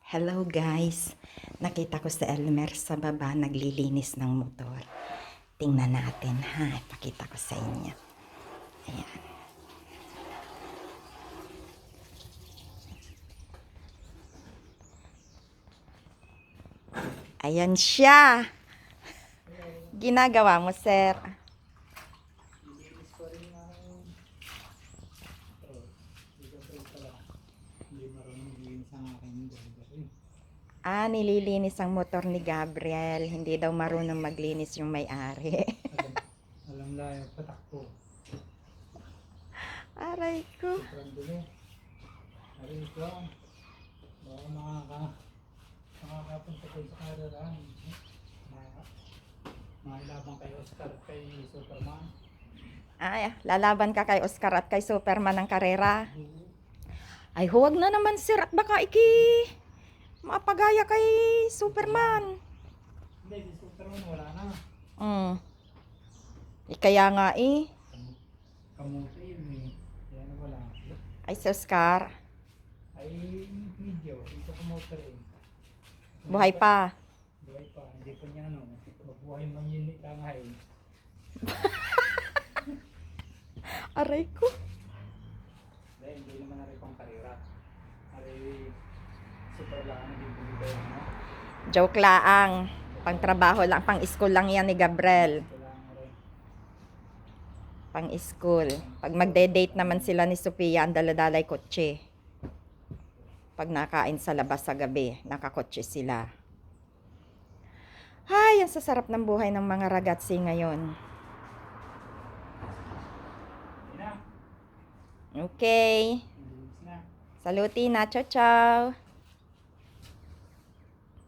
Hello guys, nakita ko sa Elmer sa baba naglilinis ng motor. Tingnan natin ha, ipakita ko sa inyo. Ayan. Ayan siya. Ginagawa mo, sir? Nililinis ang motor ni Gabriel. Hindi daw marunong maglinis yung may-ari. Alam lang yung patakbo. Aray ko. Sobrang dumi. Aray ko. Baka makakapunta kayo sa karerahan. Makilaban kay Oscar at kay Superman. Lalaban ka kay Oscar at kay Superman ng karera. Ay, huwag na naman sir at baka mapagaya kay Superman. Hindi, si Superman wala na. Kaya nga Kamuti yun eh. Yan wala. Ay, si Oscar. Ay, video. Ito kamuti rin. Buhay pa. Buhay pa. Hindi pa niya mabuhay man yun itangay. Aray ko. Hindi naman na rin pang karera. Aray, super lang. Hindi bumibay na. Joke laang. Pang trabaho lang, pang school lang yan ni Gabriel. Pang school. Pag magde-date naman sila ni Sophia, ang daladalay kotse. Pag nakain sa labas sa gabi, nakakotse sila. Ay, ang sasarap ng buhay ng mga ragazzi ngayon. Okay. Saluti na. Ciao, ciao.